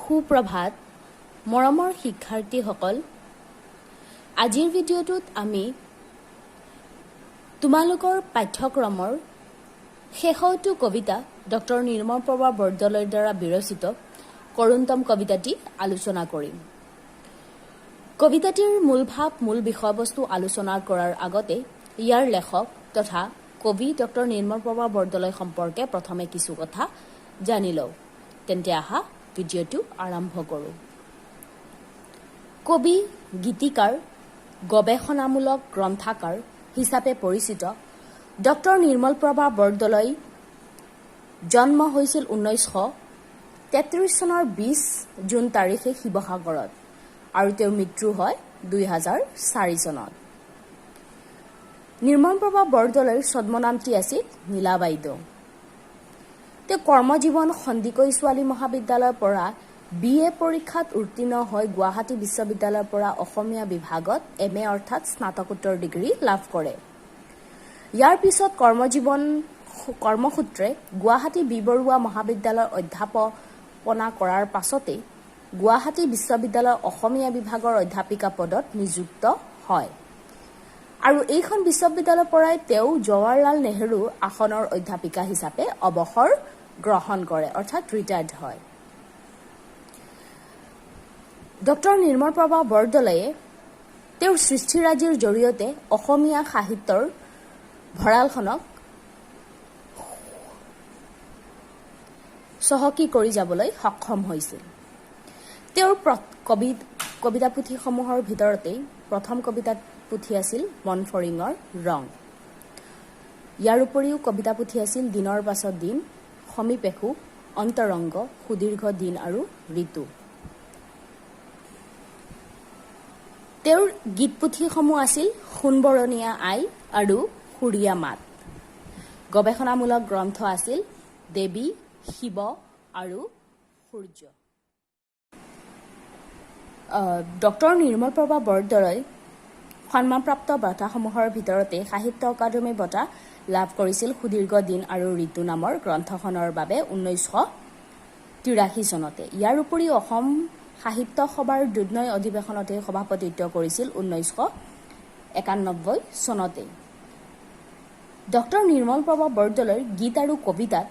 সুপ্ৰভাত মৰমৰ শিক্ষাৰ্থীসকল আজিৰ ভিডিঅ'টোত আমি তোমালোকৰ পাঠ্যক্ৰমৰ শেষৰটো কবিতা ডক্টৰ নিৰ্মল প্ৰভা বৰদলৈৰ দ্বাৰা বিৰচিত কৰুণতম কবিতাটি আলোচনা কৰিম। কবিতাটিৰ মূল ভাৱ মূল বিষয়বস্তু আলোচনা কৰাৰ আগতে ইয়াৰ লেখক তথা কবি ডক্টৰ নিৰ্মল প্ৰভা বৰদলৈ সম্পৰ্কে প্ৰথমে কিছু কথা জানি লওঁ। তেন্তে আহা ভিডিঅ'টো আৰম্ভ কৰোঁ। কবি, গীতিকাৰ, গৱেষণামূলক গ্ৰন্থাকাৰ হিচাপে পৰিচিত ডক্টৰ নিৰ্মল প্ৰভা বৰদলৈ জন্ম হৈছিল 1933 চনৰ 20 জুন তাৰিখে শিৱসাগৰত আৰু তেওঁৰ মৃত্যু হয় 2004 চনত। নিৰ্মল প্ৰভা বৰদলৈৰ ছদ্মনামটি আছিল নীলা বাইদেউ। তেওঁ কৰ্মজীৱন সন্দিকৈ ছোৱালী মহাবিদ্যালয়ৰ পৰা BA পৰীক্ষাত উত্তীৰ্ণ হৈ গুৱাহাটী বিশ্ববিদ্যালয়ৰ পৰা অসমীয়া বিভাগত MA অৰ্থাৎ স্নাতকোত্তৰ ডিগ্ৰী লাভ কৰে। ইয়াৰ পিছত কৰ্মসূত্ৰে গুৱাহাটী বি বৰুৱা মহাবিদ্যালয়ৰ অধ্যাপনা কৰাৰ পাছতে গুৱাহাটী বিশ্ববিদ্যালয়ৰ অসমীয়া বিভাগৰ অধ্যাপিকা পদত নিযুক্ত হয় আৰু এইখন বিশ্ববিদ্যালয়ৰ পৰাই তেওঁ জৱাহৰলাল নেহৰু আসনৰ অধ্যাপিকা হিচাপে অৱসৰ গ্ৰহণ কৰে অৰ্থাৎ ৰিটায়াৰ্ড হয়। ডক্টৰ নিৰ্মল প্ৰভা বৰদলৈয়ে তেওঁৰ সৃষ্টিৰাজিৰ জৰিয়তে অসমীয়া সাহিত্যৰ ভঁৰালখনক চহকী কৰি যাবলৈ সক্ষম হৈছিল। তেওঁৰ কবিতা পুথিসমূহৰ ভিতৰতেই প্ৰথম কবিতা পুথি আছিল মন ফৰিঙৰ ৰং। ইয়াৰ উপৰিও কবিতা পুথি আছিল দিনৰ পাছত দিন, সমীপেশু, অন্তৰংগ, সুদীৰ্ঘ দিন আৰু ঋতু। তেওঁৰ গীত পুথিসমূহ আছিল সোণবৰণীয়া আই আৰু সুৰীয়া মাত। গৱেষণামূলক গ্ৰন্থ আছিল দেৱী, শিৱ আৰু সূৰ্য। ডক্টৰ নিৰ্মল প্ৰভা বৰদলৈ সন্মানপ্ৰাপ্ত বঁটাসমূহৰ ভিতৰতে সাহিত্য অকাডেমী বঁটা লাভ কৰিছিল সুদীৰ্ঘ দিন আৰু ঋতু নামৰ গ্ৰন্থখনৰ বাবে 1983 চনতে। ইয়াৰ উপৰিও অসম সাহিত্য সভাৰ দুধনৈ অধিৱেশনতে সভাপতিত্ব কৰিছিল 1991 চনতে। ডক্টৰ নিৰ্মল প্ৰভা বৰদলৈৰ গীত আৰু কবিতাত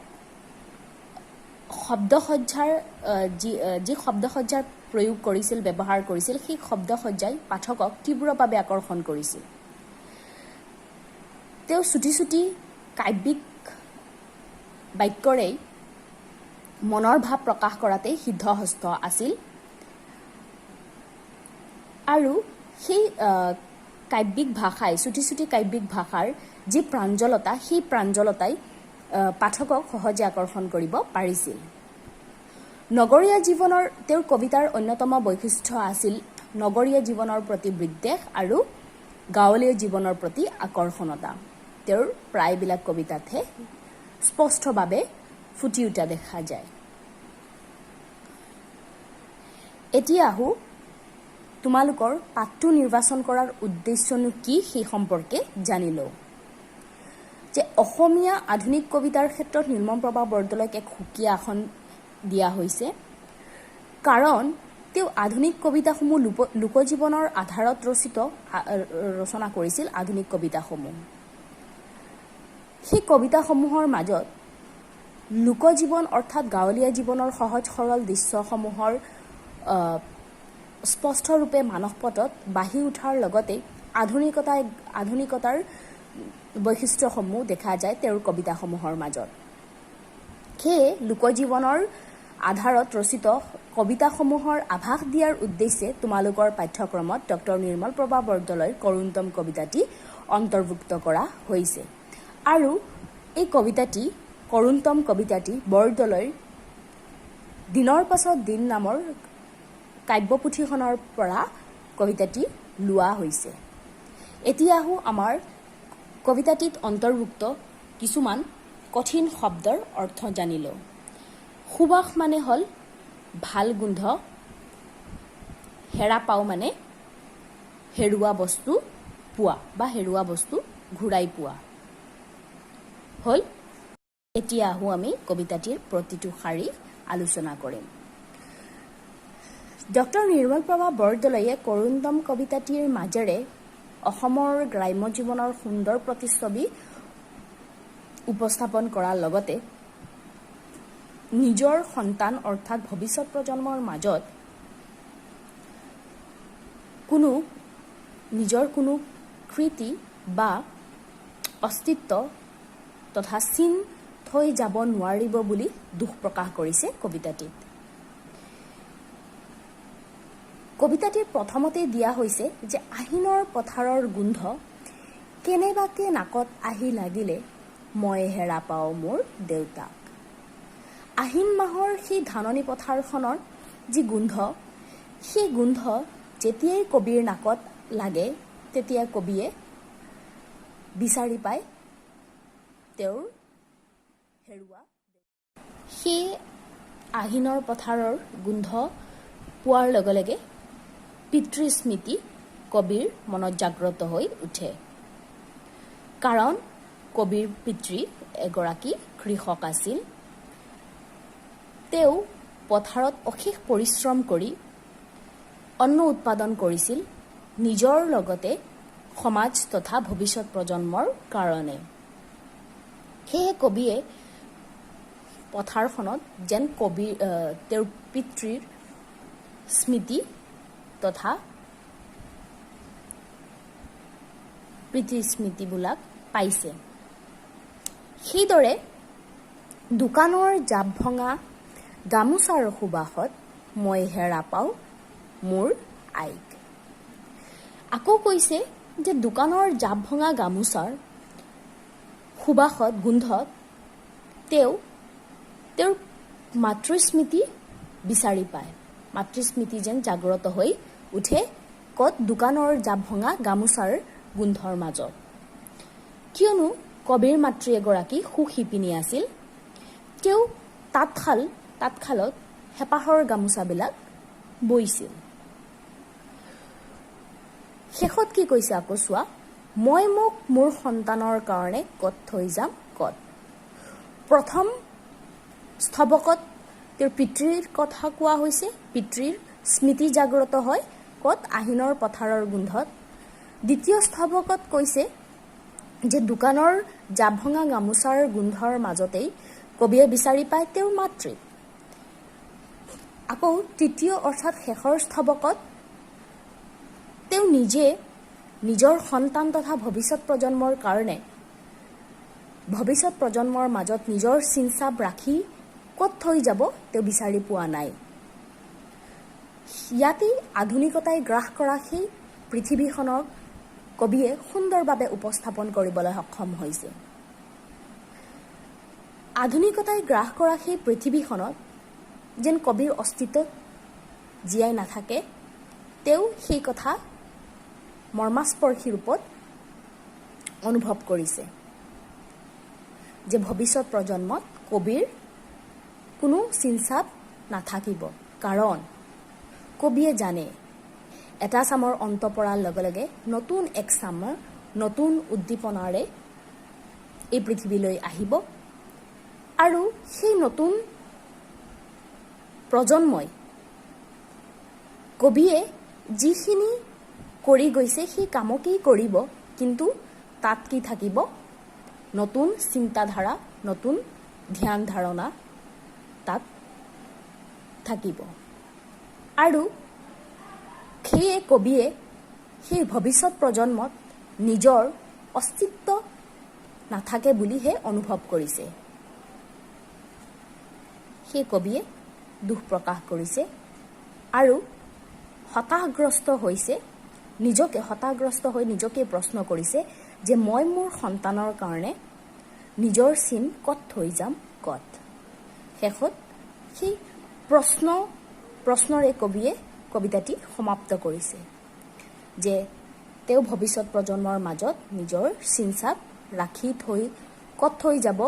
যি শব্দসজ্জাৰ প্ৰয়োগ কৰিছিল, ব্যৱহাৰ কৰিছিল, সেই শব্দসজ্জাই পাঠকক তীব্ৰভাৱে আকৰ্ষণ কৰিছিল। তেওঁ চুটি চুটি কাব্যিক বাক্যৰেই মনৰ ভাৱ প্ৰকাশ কৰাতেই সিদ্ধহস্ত আছিল আৰু সেই কাব্যিক ভাষাই চুটি চুটি কাব্যিক ভাষাৰ যি প্ৰাঞ্জলতা, সেই প্ৰাঞ্জলতাই পাঠকক সহজে আকৰ্ষণ কৰিব পাৰিছিল। নগৰীয়া জীৱনৰ তেওঁৰ কবিতাৰ অন্যতম বৈশিষ্ট্য আছিল নগৰীয়া জীৱনৰ প্ৰতি বিদ্বেষ আৰু গাঁৱলীয়া জীৱনৰ প্ৰতি আকৰ্ষণতা। তেওঁৰ প্ৰায়বিলাক কবিতাতহে স্পষ্টভাৱে ফুটি উঠা দেখা যায়। এতিয়া আহোঁ তোমালোকৰ পাঠটো নিৰ্বাচন কৰাৰ উদ্দেশ্যনো কি সেই সম্পৰ্কে জানি লওঁ। যে অসমীয়া আধুনিক কবিতাৰ ক্ষেত্ৰত নিৰ্মল প্ৰভা বৰদলৈক এক সুকীয়া আসন দিয়া হৈছে, কাৰণ তেওঁ আধুনিক কবিতাসমূহ লোকজীৱনৰ আধাৰত ৰচনা কৰিছিল। আধুনিক কবিতাসমূহ, সেই কবিতাসমূহৰ মাজত লোকজীৱন অৰ্থাৎ গাঁৱলীয়া জীৱনৰ সহজ সৰল দৃশ্যসমূহৰ স্পষ্টৰূপে মানসপটত বাঢ়ি উঠাৰ লগতে আধুনিকতাৰ বৈশিষ্ট্যসমূহ দেখা যায় তেওঁৰ কবিতাসমূহৰ মাজত। সেয়ে লোকজীৱনৰ আধাৰত ৰচিত কবিতাসমূহৰ আভাস দিয়াৰ উদ্দেশ্যে তোমালোকৰ পাঠ্যক্ৰমত ডক্টৰ নিৰ্মল প্ৰভা বৰদলৈৰ কৰুণতম কবিতাটি অন্তৰ্ভুক্ত কৰা হৈছে আৰু এই কৰুণতম কবিতাটি বৰদলৈৰ দিনৰ পাছত দিন নামৰ কাব্যপুথিখনৰ পৰা কবিতাটি লোৱা হৈছে। এতিয়া আহোঁ আমাৰ কবিতাটিত অন্তৰ্ভুক্ত কিছুমান কঠিন শব্দৰ অৰ্থ জানি লওঁ। সুবাস মানে হ'ল ভাল গোন্ধ, হেৰা পাওঁ মানে হেৰুৱা বস্তু পোৱা বা হেৰুৱা বস্তু ঘূৰাই পোৱা হ'ল। এতিয়া আহোঁ আমি কবিতাটিৰ প্ৰতিটো শাৰী আলোচনা কৰিম। ডক্টৰ নিৰ্মলপ্ৰভা বৰদলৈয়ে কৰুণদম কবিতাটিৰ মাজেৰে অসমৰ গ্ৰাম্য জীৱনৰ সুন্দৰ প্ৰতিচ্ছবি উপস্থাপন কৰাৰ লগতে নিজৰ সন্তান অৰ্থাৎ ভৱিষ্যত প্ৰজন্মৰ মাজত নিজৰ কোনো কৃতি বা অস্তিত্ব তথা চিন থৈ যাব নোৱাৰিব বুলি দুখ প্ৰকাশ কৰিছে কবিতাটিত। কবিতাটিৰ প্ৰথমতে দিয়া হৈছে যে আহিনৰ পথাৰৰ গোন্ধ কেনেবাকে নাকত আহি লাগিলে মই হেৰা পাওঁ মোৰ দেউতাক। আহিন মাহৰ সেই ধাননি পথাৰখনৰ যি গোন্ধ, সেই গোন্ধ যেতিয়াই কবিৰ নাকত লাগে তেতিয়া কবিয়ে বিচাৰি পায় তেওঁৰ হেৰুৱা। সেই আহিনৰ পথাৰৰ গোন্ধ পোৱাৰ লগে লগে পিতৃস্মৃতি কবিৰ মনত জাগ্ৰত হৈ উঠে। কাৰণ কবিৰ পিতৃ এগৰাকী কৃষক আছিল। তেওঁ পথাৰত অশেষ পৰিশ্ৰম কৰি অন্ন উৎপাদন কৰিছিল নিজৰ লগতে সমাজ তথা ভৱিষ্যত প্ৰজন্মৰ কাৰণে। সেয়ে কবিয়ে পথাৰখনত যেন তেওঁৰ পিতৃৰ স্মৃতি তথা স্মৃতিবিলাক পাইছে। সেইদৰে দোকানৰ জাপ ভঙা গামোচাৰ সুবাসত মই হেৰা পাওঁ মোৰ আইক। আকৌ কৈছে যে দোকানৰ জাপ ভঙা গামোচাৰ সুবাসত গোন্ধত তেওঁৰ মাতৃস্মৃতি বিচাৰি পায়। মাতৃস্মৃতি যেন জাগ্ৰত হৈ উঠে ক'ত? দোকানৰ জাপ ভঙা গামোচাৰ গোন্ধৰ মাজত। কিয়নো কবিৰ মাতৃ এগৰাকী সুশিপিনী আছিল। তেওঁ তাঁতশালত হেঁপাহৰ গামোচাবিলাক বৈছিল। শেষত কি কৈছে আকৌ চোৱা, মই মোক মোৰ সন্তানৰ কাৰণে ক'ত থৈ যাম ক'ত। প্ৰথম স্তৱকত তেওঁৰ পিতৃৰ কথা কোৱা হৈছে, পিতৃৰ স্মৃতি জাগ্ৰত হয় ক'ত? আহিনৰ পথাৰৰ গোন্ধত। দ্বিতীয় স্তৱকত কৈছে যে দোকানৰ জাপ ভঙা গামোচাৰ গোন্ধৰ মাজতেই কবিয়ে বিচাৰি পায় তেওঁৰ মাতৃ। আকৌ তৃতীয় অৰ্থাৎ শেষৰ স্তৱকত তেওঁ নিজে নিজৰ সন্তান তথা ভৱিষ্যত প্ৰজন্মৰ কাৰণে ভৱিষ্যত প্ৰজন্মৰ মাজত নিজৰ চিনচাপ ৰাখি ক'ত থৈ যাব তেওঁ বিচাৰি পোৱা নাই। ইয়াতেই আধুনিকতাই গ্ৰাস কৰা সেই পৃথিৱীখনক কবিয়ে সুন্দৰভাৱে উপস্থাপন কৰিবলৈ সক্ষম হৈছে। আধুনিকতাই গ্ৰাস কৰা সেই পৃথিৱীখনত যেন কবিৰ অস্তিত্বত জীয়াই নাথাকে, তেওঁ সেই কথা মৰ্মাস্পৰ্শী ৰূপত অনুভৱ কৰিছে যে ভৱিষ্যত প্ৰজন্মত কবিৰ কোনো চিনচাপ নাথাকিব। কাৰণ কবিয়ে জানে এটা চামৰ অন্ত পৰাৰ লগে লগে নতুন এক চামৰ নতুন উদ্দীপনাৰে এই পৃথিৱীলৈ আহিব আৰু সেই নতুন প্ৰজন্মই কবিয়ে যিখিনি কৰি গৈছে সেই কামকেই কৰিব, কিন্তু তাত কি থাকিব? নতুন চিন্তাধাৰা, নতুন ধ্যান ধাৰণা তাত থাকিব। আৰু সেয়ে কবিয়ে সেই ভৱিষ্যত প্ৰজন্মত নিজৰ অস্তিত্ব নাথাকে বুলিহে অনুভৱ কৰিছে। সেই কবিয়ে দুখ প্ৰকাশ কৰিছে আৰু হতাশগ্ৰস্ত হৈ নিজকে প্ৰশ্ন কৰিছে যে মই মোৰ সন্তানৰ কাৰণে নিজৰ চিন ক'ত থৈ যাম ক'ত। শেষত সেই প্ৰশ্নৰে কবিয়ে কবিতাটি সমাপ্ত কৰিছে যে তেওঁ ভৱিষ্যত প্ৰজন্মৰ মাজত নিজৰ চিনচাপ ৰাখি থৈ ক'ত থৈ যাব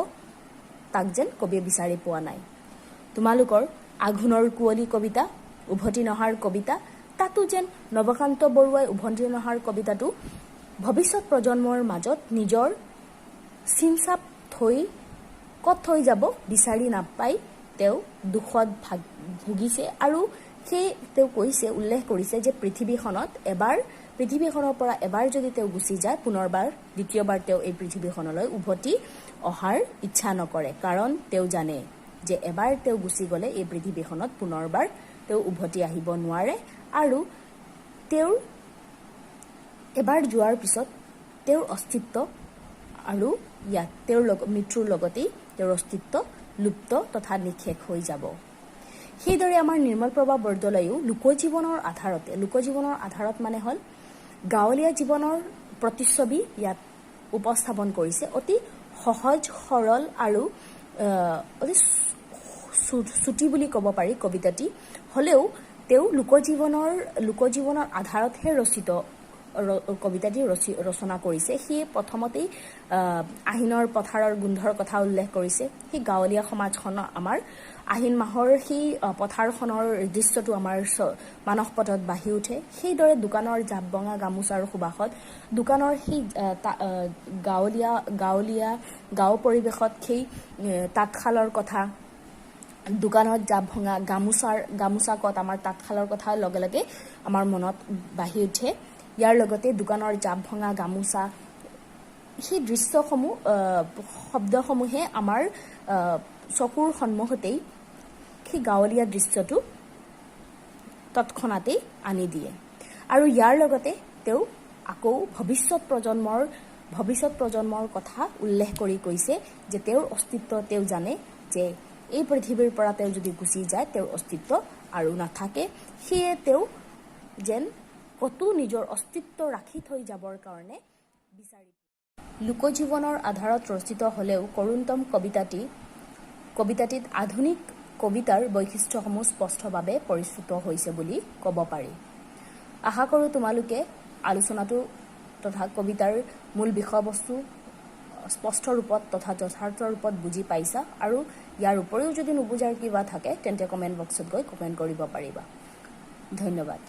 তাক যেন কবিয়ে বিচাৰি পোৱা নাই। তোমালোকৰ আঘোণৰ কুঁৱলী কবিতা, উভতি নহাৰ কবিতা, তাতো যেন নৱকান্ত বৰুৱাই উভতি নহাৰ কবিতাটো ভৱিষ্যত প্ৰজন্মৰ মাজত নিজৰ চিনচাপ থৈ ক'ত থৈ যাব বিচাৰি নাপাই তেওঁ দুখত ভুগিছে আৰু সেই তেওঁ কৈছে উল্লেখ কৰিছে যে পৃথিৱীখনৰ পৰা এবাৰ যদি তেওঁ গুচি যায় পুনৰবাৰ দ্বিতীয়বাৰ তেওঁ এই পৃথিৱীখনলৈ উভতি অহাৰ ইচ্ছা নকৰে কাৰণ তেওঁ জানে যে এবাৰ তেওঁ গুচি গ'লে এই পৃথিৱীখনত পুনৰবাৰ তেওঁ উভতি আহিব নোৱাৰে আৰু তেওঁৰ এবাৰ যোৱাৰ পিছত তেওঁৰ অস্তিত্ব আৰু তেওঁৰ মৃত্যুৰ লগতেই তেওঁৰ অস্তিত্ব লুপ্ত তথা নিঃশেষ হৈ যাব। সেইদৰে আমাৰ নিৰ্মলপ্ৰভা বৰদলৈও লোকজীৱনৰ আধাৰত মানে হ'ল গাঁৱলীয়া জীৱনৰ প্ৰতিচ্ছবি ইয়াত উপস্থাপন কৰিছে অতি সহজ সৰল আৰু অতি চুটি বুলি ক'ব পাৰি কবিতাটি হ'লেও তেওঁ লোকজীৱনৰ আধাৰতহে ৰচিত কবিতাটি ৰচনা কৰিছে। সিয়ে প্ৰথমতেই আহিনৰ পথাৰৰ গোন্ধৰ কথা উল্লেখ কৰিছে। সেই গাঁৱলীয়া সমাজখনৰ আমাৰ আহিন মাহৰ সেই পথাৰখনৰ দৃশ্যটো আমাৰ মানস পথত বাঢ়ি উঠে। সেইদৰে দোকানৰ জাপ বঙা গামোচাৰ সুবাসত দোকানৰ সেই গাঁও পৰিৱেশত সেই তাঁতশালৰ কথা দোকানত জাপ ভঙা গামোচা কত আমাৰ তাঁতশালৰ কথা লগে লগে আমাৰ মনত বাঢ়ি উঠে। ইয়াৰ লগতে দোকানৰ জাপ ভঙা গামোচা সেই দৃশ্যসমূহ শব্দসমূহে আমাৰ চকুৰ সন্মুখতেই সেই গাঁৱলীয়া দৃশ্যটো তৎক্ষণাতেই আনি দিয়ে আৰু ইয়াৰ লগতে তেওঁ আকৌ ভৱিষ্যত প্ৰজন্মৰ কথা উল্লেখ কৰি কৈছে যে তেওঁৰ অস্তিত্ব তেওঁ জানে যে এই পৃথিৱীৰ পৰা তেওঁ যদি গুচি যায় তেওঁৰ অস্তিত্ব আৰু নাথাকে। সেয়ে তেওঁ যেন কতো নিজৰ অস্তিত্ব ৰাখি থৈ যাবৰ কাৰণে বিচাৰি লোকজীৱনৰ আধাৰত ৰচিত হ'লেও কৰুণতম কবিতাটিত আধুনিক কবিতাৰ বৈশিষ্ট্যসমূহ স্পষ্টভাৱে পৰিস্ফুট হৈছে বুলি ক'ব পাৰি। আশা কৰোঁ তোমালোকে আলোচনাটো তথা কবিতাৰ মূল বিষয়বস্তু স্পষ্ট ৰূপত তথা যথাৰ্থ ৰূপত বুজি পাইছা আৰু ইয়াৰ উপৰিও যদি নুবুজাৰ কিবা থাকে তেন্তে কমেণ্ট বক্সত গৈ কমেণ্ট কৰিব পাৰিবা। ধন্যবাদ।